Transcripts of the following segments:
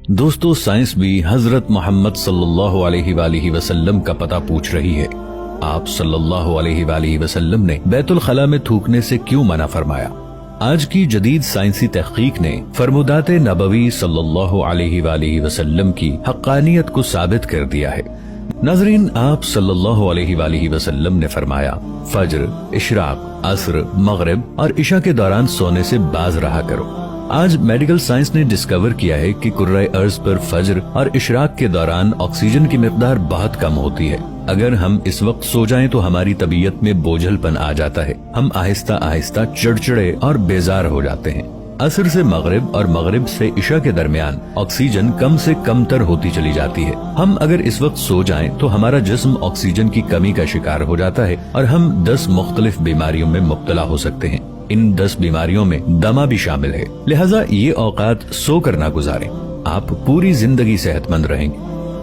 दोस्तों, साइंस भी हजरत मोहम्मद सल्लल्लाहु अलैहि वालिहि वसल्लम का पता पूछ रही है। आप सल्लल्लाहु अलैहि वालिहि वसल्लम ने बैतुल खला में थूकने से क्यों मना फरमाया? आज की जदीद साइंसी तहकीक ने फरमुदात नबवी सल्लल्लाहु अलैहि वालिहि वसल्लम की हक्कानियत को साबित कर दिया है। नाज़रीन, आप सल्लल्लाहु अलैहि वालिहि वसल्लम ने फरमाया, फज्र, इशराक, असर, मगरिब और इशा के दौरान सोने से बाज रहा करो। आज मेडिकल साइंस ने डिस्कवर किया है कि कुर्राए अर्ज पर फज्र और इशराक के दौरान ऑक्सीजन की मिकदार बहुत कम होती है। अगर हम इस वक्त सो जाएं तो हमारी तबीयत में बोझलपन आ जाता है। हम आहिस्ता आहिस्ता चिड़चिड़े और बेजार हो जाते हैं। असर से मगरिब और मगरिब से इशा के दरमियान ऑक्सीजन कम से कम तर होती चली जाती है। हम अगर इस वक्त सो जाएं तो हमारा जिस्म ऑक्सीजन की कमी का शिकार हो जाता है और हम 10 मुख्तलिफ बीमारियों में मुब्तला हो सकते हैं। इन 10 बीमारियों में दमा भी शामिल है। लिहाजा ये औकात सो कर ना गुजारें, आप पूरी जिंदगी सेहतमंद रहेंगे।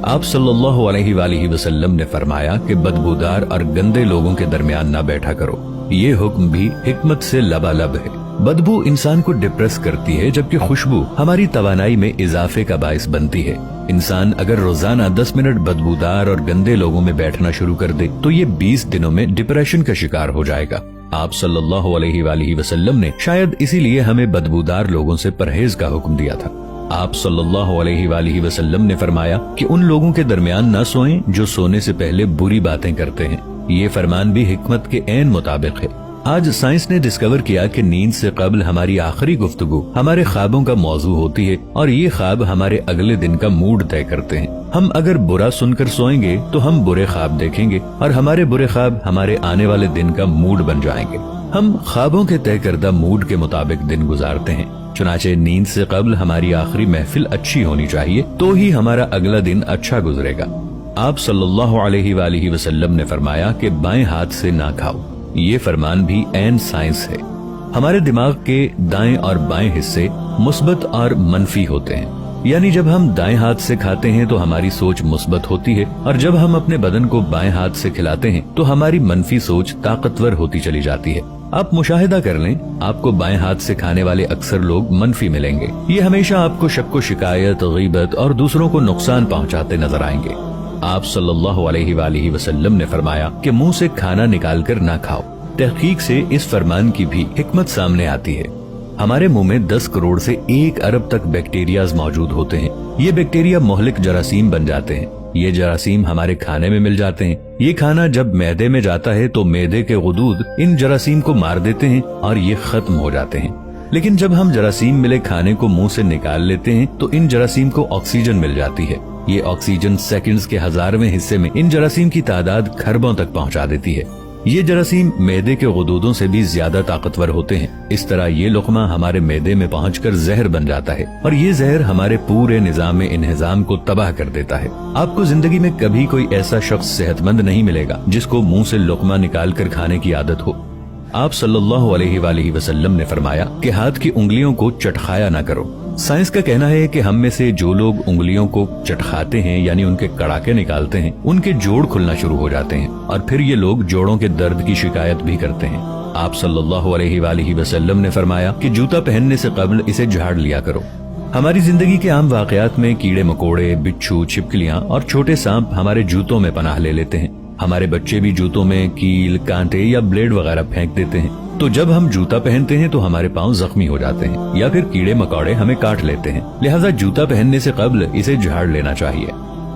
आप सल्लल्लाहु अलैहि वालिहि वसल्लम ने फरमाया कि बदबूदार और गंदे लोगों के दरमियान ना बैठा करो। ये हुक्म भी हिकमत से लबालब है। बदबू इंसान को डिप्रेस करती है, जबकि खुशबू हमारी तवानाई में इजाफे का बाइस बनती है। इंसान अगर रोजाना 10 मिनट बदबूदार और गंदे लोगों में बैठना शुरू कर दे तो ये 20 दिनों में डिप्रेशन का शिकार हो जाएगा। आप सल्लल्लाहु अलैहि वालिहि वसल्लम ने शायद इसीलिए हमें बदबूदार लोगों से परहेज का हुक्म दिया था। आप सल्लल्लाहु अलैहि वालिहि वसल्लम ने फरमाया कि उन लोगों के दरमियान न सोएं जो सोने से पहले बुरी बातें करते हैं। ये फरमान भी हिकमत के ऐन मुताबिक है। आज साइंस ने डिस्कवर किया कि नींद से कबल हमारी आखिरी गुफ्तगू हमारे ख्वाबों का मौजू होती है और ये ख्वाब हमारे अगले दिन का मूड तय करते हैं। हम अगर बुरा सुनकर सोएंगे तो हम बुरे ख्वाब देखेंगे और हमारे बुरे ख्वाब हमारे आने वाले दिन का मूड बन जाएंगे। हम ख्वाबों के तय करदा मूड के मुताबिक दिन गुजारते हैं। चुनाचे नींद से कबल हमारी आखिरी महफिल अच्छी होनी चाहिए तो ही हमारा अगला दिन अच्छा गुजरेगा। आप सल्लल्लाहु अलैहि वालिहि वसल्लम ने फरमाया कि बाएं हाथ से ना खाओ। ये फरमान भी ऐन साइंस है। हमारे दिमाग के दाएं और बाएं हिस्से मुस्बत और मनफी होते हैं। यानी जब हम दाएं हाथ से खाते हैं तो हमारी सोच मुस्बत होती है और जब हम अपने बदन को बाएं हाथ से खिलाते हैं तो हमारी मनफी सोच ताकतवर होती चली जाती है। आप मुशाहिदा कर लें, आपको बाएं हाथ से खाने वाले अक्सर लोग मनफी मिलेंगे। ये हमेशा आपको शक्को शिकायत, गीबत और दूसरों को नुकसान पहुंचाते नजर आएंगे। आप सल्लल्लाहु अलैहि वालिहि वसल्लम ने फरमाया कि मुंह से खाना निकालकर ना खाओ। तहकीक से इस फरमान की भी हिकमत सामने आती है। हमारे मुंह में 10 करोड़ से 1 अरब तक बैक्टीरियाज मौजूद होते हैं। ये बैक्टीरिया मोहलिक जरासीम बन जाते हैं। ये जरासीम हमारे खाने में मिल जाते हैं। ये खाना जब मैदे में जाता है तो मैदे के गुदूद इन जरासीम को मार देते हैं और ये खत्म हो जाते हैं। लेकिन जब हम जरासीम मिले खाने को मुंह से निकाल लेते हैं तो इन जरासीम को ऑक्सीजन मिल जाती है। ये ऑक्सीजन सेकंड्स के 1000वें हिस्से में इन जरासीम की तादाद खरबों तक पहुंचा देती है। ये जरासीम मैदे के गुदूदों से भी ज्यादा ताकतवर होते हैं। इस तरह ये लुकमा हमारे मैदे में पहुंचकर जहर बन जाता है और ये जहर हमारे पूरे निजाम इंहिजाम को तबाह कर देता है। आपको जिंदगी में कभी कोई ऐसा शख्स सेहतमंद नहीं मिलेगा जिसको मुंह से लुकमा निकाल कर खाने की आदत हो। आप सल्लल्लाहु अलैहि वालिहि वसल्लम ने फरमाया कि हाथ की उंगलियों को चटखाया ना करो। साइंस का कहना है कि हम में से जो लोग उंगलियों को चटखाते हैं यानी उनके कड़ाके निकालते हैं, उनके जोड़ खुलना शुरू हो जाते हैं और फिर ये लोग जोड़ों के दर्द की शिकायत भी करते हैं। आप सल्लल्लाहु अलैहि वालिहि वसल्लम ने फरमाया कि जूता पहनने से कबल इसे झाड़ लिया करो। हमारी जिंदगी के आम वाकयात में कीड़े मकोड़े, बिच्छू, छिपकलियां और छोटे सांप हमारे जूतों में पनाह ले लेते हैं। हमारे बच्चे भी जूतों में कील, कांटे या ब्लेड वगैरह फेंक देते हैं। तो जब हम जूता पहनते हैं तो हमारे पांव जख्मी हो जाते हैं या फिर कीड़े मकोड़े हमें काट लेते हैं। लिहाजा जूता पहनने से कबल इसे झाड़ लेना चाहिए।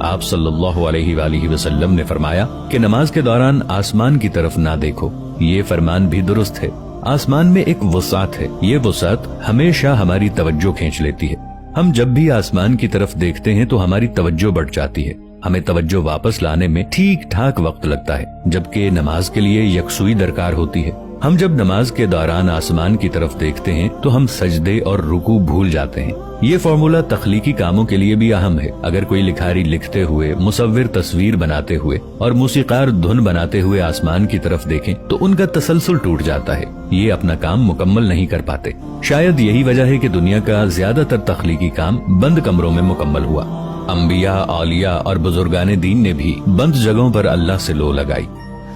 आप सल्लल्लाहु अलैहि वालिहि वसल्लम ने फरमाया कि नमाज के दौरान आसमान की तरफ ना देखो। ये फरमान भी दुरुस्त है। आसमान में एक वसात है। ये वसात हमेशा हमारी तवज्जो खींच लेती है। हम जब भी आसमान की तरफ देखते हैं तो हमारी तवज्जो बढ़ जाती है। हमें तवज्जो वापस लाने में ठीक ठाक वक्त लगता है, जबकि नमाज के लिए यकसुई दरकार होती है। हम जब नमाज के दौरान आसमान की तरफ देखते हैं तो हम सजदे और रुकू भूल जाते हैं। ये फॉर्मूला तख्लीकी कामों के लिए भी अहम है। अगर कोई लिखारी लिखते हुए, मुसव्विर तस्वीर बनाते हुए और मूसीकार धुन बनाते हुए आसमान की तरफ देखें तो उनका तसलसल टूट जाता है। ये अपना काम मुकम्मल नहीं कर पाते। शायद यही वजह है कि दुनिया का ज्यादातर तख्लीकी काम बंद कमरों में मुकम्मल हुआ। अंबिया, औलिया और बुजुर्गाने दीन ने भी बंद जगहों पर अल्लाह से लो लगाई।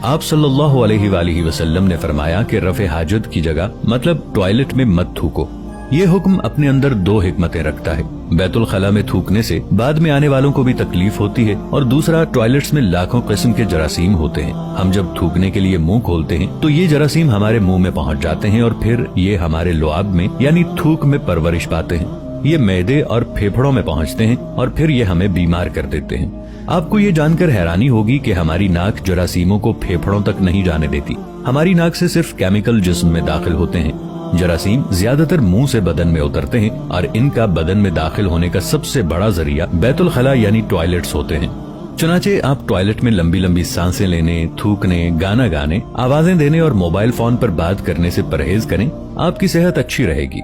आप सल्लल्लाहु अलैहि वालिहि वसल्लम ने फरमाया कि रफ़े हाजत की जगह मतलब टॉयलेट में मत थूको। ये हुक्म अपने अंदर दो हिकमतें रखता है। बैतुल खला में थूकने से बाद में आने वालों को भी तकलीफ होती है, और दूसरा, टॉयलेट्स में लाखों किस्म के जरासीम होते हैं। हम जब थूकने के लिए मुंह खोलते हैं तो ये जरासीम हमारे मुंह में पहुंच जाते हैं और फिर ये हमारे लुआब में यानी थूक में परवरिश पाते हैं। ये मैदे और फेफड़ों में पहुंचते हैं और फिर ये हमें बीमार कर देते हैं। आपको ये जानकर हैरानी होगी कि हमारी नाक जरासीमों को फेफड़ों तक नहीं जाने देती। हमारी नाक से सिर्फ केमिकल जिस्म में दाखिल होते हैं। जरासीम ज्यादातर मुंह से बदन में उतरते हैं और इनका बदन में दाखिल होने का सबसे बड़ा जरिया बैतुल खला यानी टॉयलेट्स होते हैं। चुनाचे आप टॉयलेट में लंबी लंबी सांसें लेने, थूकने, गाना गाने, आवाजें देने और मोबाइल फोन पर बात करने से परहेज करें, आपकी सेहत अच्छी रहेगी।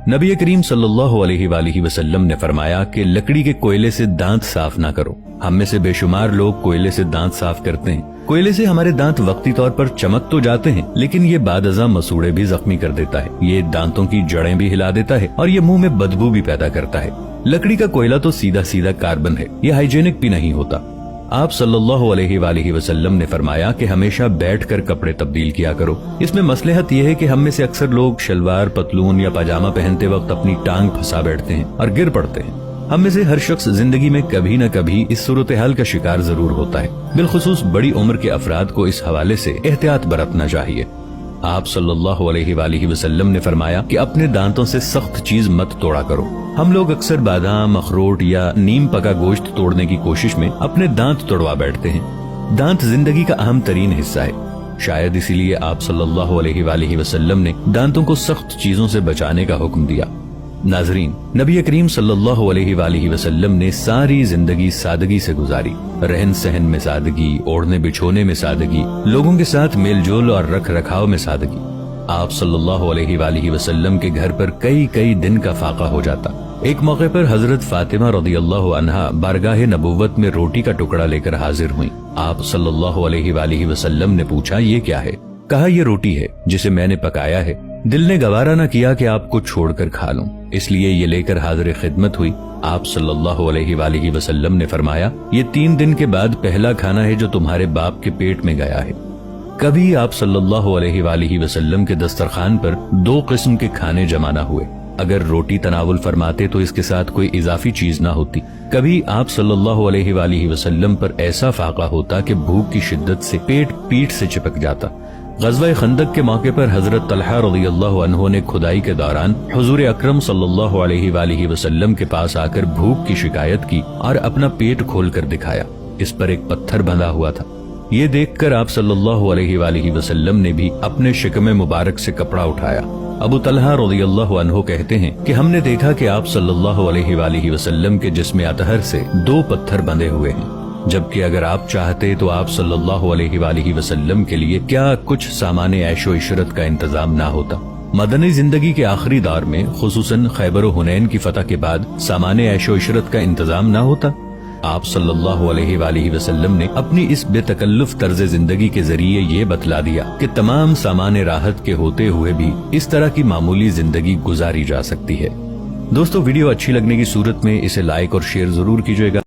नबी करीम सल्लल्लाहु अलैहि वसल्लम ने फरमाया कि लकड़ी के कोयले से दांत साफ ना करो। हम में से बेशुमार लोग कोयले से दांत साफ करते हैं। कोयले से हमारे दांत वक्ती तौर पर चमक तो जाते हैं, लेकिन ये बादअज़ा मसूड़े भी जख्मी कर देता है। ये दांतों की जड़ें भी हिला देता है और ये मुंह में बदबू भी पैदा करता है। लकड़ी का कोयला तो सीधा सीधा कार्बन है, ये हाइजेनिक भी नहीं होता। आप सल्लल्लाहु अलैहि वसल्लम ने फरमाया कि हमेशा बैठकर कपड़े तब्दील किया करो। इसमें मसलहत यह है कि हम में से अक्सर लोग शलवार, पतलून या पजामा पहनते वक्त अपनी टांग फंसा बैठते हैं और गिर पड़ते हैं। हम में से हर शख्स जिंदगी में कभी न कभी इस सूरत हाल का शिकार जरूर होता है। बिलखुसूस बड़ी उम्र के अफराद को इस हवाले से एहतियात बरतना चाहिए। आप सल्लल्लाहु अलैहि वसल्लम ने फरमाया कि अपने दांतों से सख्त चीज मत तोड़ा करो। हम लोग अक्सर बादाम, अखरोट या नीम पका गोश्त तोड़ने की कोशिश में अपने दांत तोड़वा बैठते हैं। दांत जिंदगी का अहम तरीन हिस्सा है। शायद इसीलिए आप सल्लल्लाहु अलैहि वसल्लम ने दांतों को सख्त चीजों से बचाने का हुक्म दिया। नाजरीन, नबी करीम सल्लल्लाहु अलैहि वसल्लम ने सारी जिंदगी सादगी से गुजारी। रहन सहन में सादगी, ओढ़ने बिछोने में सादगी, लोगों के साथ मेल जोल और रख रखाव में सादगी। आप सल्लल्लाहु अलैहि वसल्लम के घर पर कई कई दिन का फाका हो जाता। एक मौके पर हजरत फातिमा रज़ियल्लाहु अन्हा बारगाह नबुव्वत में रोटी का टुकड़ा लेकर हाजिर हुई। आप सल्लल्लाहु अलैहि वसल्लम ने पूछा, ये क्या है? कहा, ये रोटी है जिसे मैंने पकाया है। दिल ने गवारा न किया कि आपको छोड़कर खा लूं, इसलिए ये लेकर हाजिर खिदमत हुई। आप सल्लल्लाहु अलैहि वसल्लम ने फरमाया, ये 3 दिन के बाद पहला खाना है जो तुम्हारे बाप के पेट में गया है। कभी आप सल्लल्लाहु अलैहि वसल्लम के दस्तरखान पर 2 किस्म के खाने जमा न हुए। अगर रोटी तनावुल फरमाते तो इसके साथ कोई इजाफी चीज ना होती। कभी आप सल्लल्लाहु अलैहि वसल्लम पर ऐसा फाका होता कि भूख की शिद्दत से पेट पीठ से चिपक जाता। ग़ज़वा खंदक के मौके पर हजरत तलहा रज़ियल्लाहु अन्हु ने खुदाई के दौरान हुजूर अकरम सल्लल्लाहु अलैहि वसल्लम के पास आकर भूख की शिकायत की और अपना पेट खोलकर दिखाया। इस पर एक पत्थर बंधा हुआ था। ये देखकर आप सल्लल्लाहु अलैहि वसल्लम ने भी अपने शिकमे मुबारक से कपड़ा उठाया। अबू तलहा रज़ियल्लाहु अन्हु कहते हैं कि हमने देखा कि आप सल्लल्लाहु अलैहि वसल्लम के जिस्म अतहर से 2 पत्थर बंधे हुए हैं, जबकि अगर आप चाहते तो आप सल्लल्लाहु अलैहि वसल्लम के लिए क्या कुछ सामाने ऐशो इशरत का इंतजाम ना होता। मदनी जिंदगी के आखिरी दौर में खुसूसन खैबर और हुनैन की फतह के बाद सामाने ऐशो इशरत का इंतजाम ना होता। आप सल्लल्लाहु अलैहि वसल्लम ने अपनी इस बेतकल्लुफ तर्ज जिंदगी के जरिए ये बतला दिया कि तमाम सामाने राहत के होते हुए भी इस तरह की मामूली जिंदगी गुजारी जा सकती है। दोस्तों, वीडियो अच्छी लगने की सूरत में इसे लाइक और शेयर जरूर कीजिएगा।